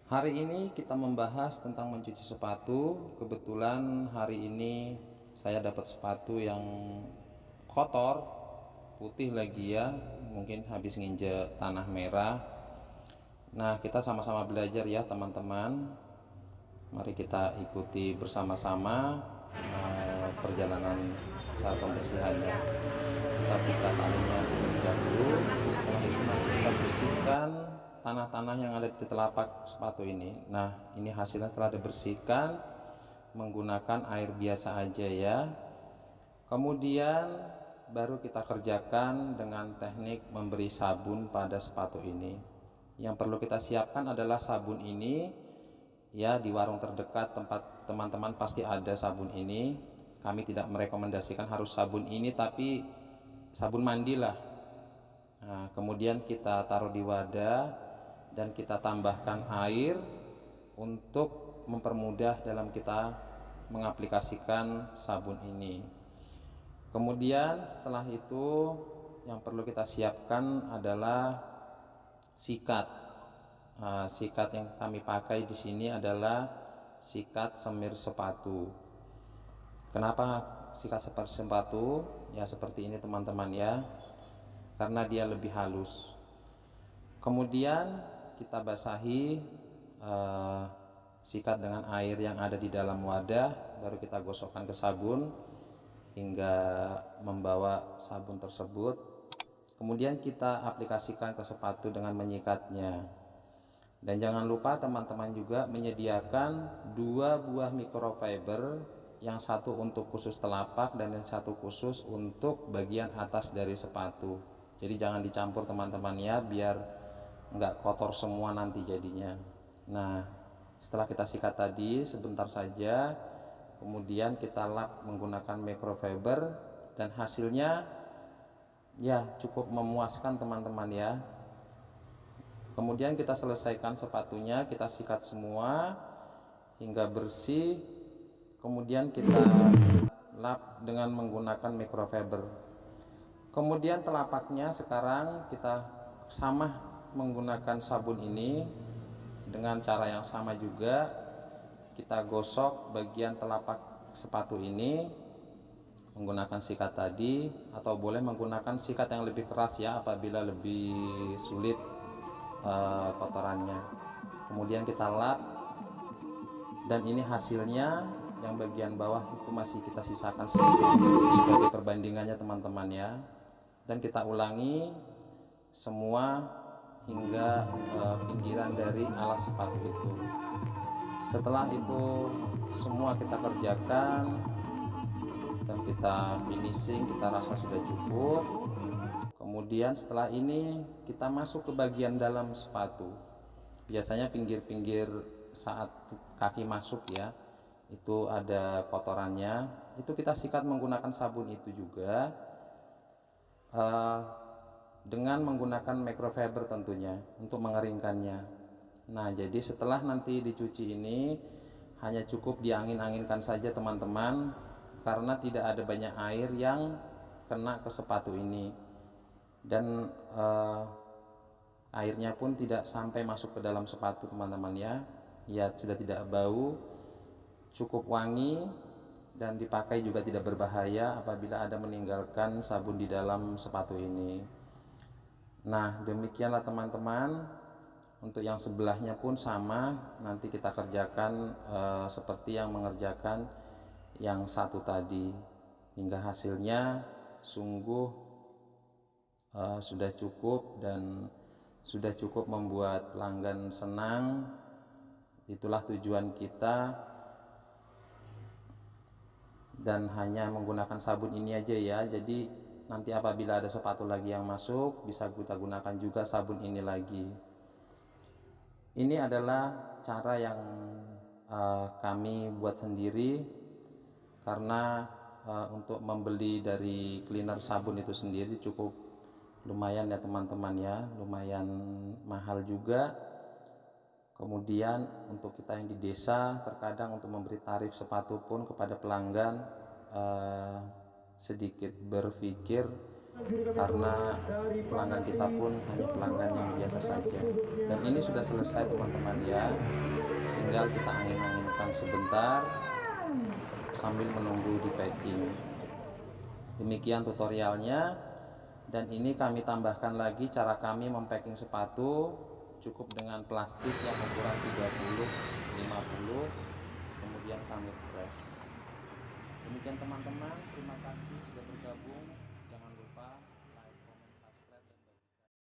Hari ini kita membahas tentang mencuci sepatu. Kebetulan hari ini saya dapat sepatu yang kotor, putih lagi ya, mungkin habis nginjek tanah merah. Nah, kita sama-sama belajar ya teman-teman. Mari kita ikuti bersama-sama perjalanan cara pembersihannya. Kita buka talinya terlebih dahulu. Setelah itu nanti kita bersihkan tanah-tanah yang ada di telapak sepatu ini. Nah, ini hasilnya setelah dibersihkan menggunakan air biasa aja ya. Kemudian baru kita kerjakan dengan teknik memberi sabun pada sepatu ini. Yang perlu kita siapkan adalah sabun ini ya, di warung terdekat tempat teman-teman pasti ada sabun ini. Kami tidak merekomendasikan harus sabun ini, tapi sabun mandi lah. Nah, kemudian kita taruh di wadah dan kita tambahkan air untuk mempermudah dalam kita mengaplikasikan sabun ini. Kemudian setelah itu yang perlu kita siapkan adalah sikat. Sikat yang kami pakai di sini adalah sikat semir sepatu. Kenapa sikat sepatu? Ya seperti ini teman-teman ya, karena dia lebih halus. Kemudian kita basahi sikat dengan air yang ada di dalam wadah, baru kita gosokkan ke sabun hingga membawa sabun tersebut. Kemudian kita aplikasikan ke sepatu dengan menyikatnya. Dan jangan lupa teman-teman juga menyediakan 2 buah microfiber, yang satu untuk khusus telapak dan yang satu khusus untuk bagian atas dari sepatu. Jadi jangan dicampur teman-teman ya, biar nggak kotor semua nanti jadinya. Nah, setelah kita sikat tadi sebentar saja, kemudian kita lap menggunakan microfiber dan hasilnya ya cukup memuaskan teman-teman ya. Kemudian kita selesaikan sepatunya, kita sikat semua hingga bersih. Kemudian kita lap dengan menggunakan microfiber. Kemudian telapaknya sekarang kita sama menggunakan sabun ini dengan cara yang sama juga. Kita gosok bagian telapak sepatu ini menggunakan sikat tadi, atau boleh menggunakan sikat yang lebih keras ya apabila lebih sulit kotorannya. Kemudian kita lap, dan ini hasilnya. Yang bagian bawah itu masih kita sisakan sedikit sebagai perbandingannya teman-teman ya. Dan kita ulangi semua hingga pinggiran dari alas sepatu itu. Setelah itu semua kita kerjakan dan kita finishing, kita rasa sudah cukup. Kemudian setelah ini kita masuk ke bagian dalam sepatu. Biasanya pinggir-pinggir saat kaki masuk ya, itu ada kotorannya, itu kita sikat menggunakan sabun itu juga dengan menggunakan microfiber tentunya untuk mengeringkannya. Nah, jadi setelah nanti dicuci ini hanya cukup diangin-anginkan saja teman-teman, karena tidak ada banyak air yang kena ke sepatu ini, dan airnya pun tidak sampai masuk ke dalam sepatu teman-teman ya. Ya sudah tidak bau, cukup wangi, dan dipakai juga tidak berbahaya apabila ada meninggalkan sabun di dalam sepatu ini. Nah, demikianlah teman-teman. Untuk yang sebelahnya pun sama, nanti kita kerjakan seperti yang mengerjakan yang satu tadi, hingga hasilnya sungguh sudah cukup, dan sudah cukup membuat pelanggan senang. Itulah tujuan kita. Dan hanya menggunakan sabun ini aja ya, jadi nanti apabila ada sepatu lagi yang masuk, bisa kita gunakan juga sabun ini lagi. Ini adalah cara yang kami buat sendiri, karena untuk membeli dari cleaner sabun itu sendiri cukup lumayan ya teman-teman ya, lumayan mahal juga. Kemudian untuk kita yang di desa, terkadang untuk memberi tarif sepatu pun kepada pelanggan sedikit berpikir karena pelanggan kita pun hanya pelanggan yang biasa saja. Dan ini sudah selesai teman-teman ya, tinggal kita angin-anginkan sebentar sambil menunggu di packing. Demikian tutorialnya, dan ini kami tambahkan lagi cara kami mempacking sepatu. Cukup dengan plastik yang ukuran 30-50, kemudian kami press. Demikian teman-teman, terima kasih sudah bergabung.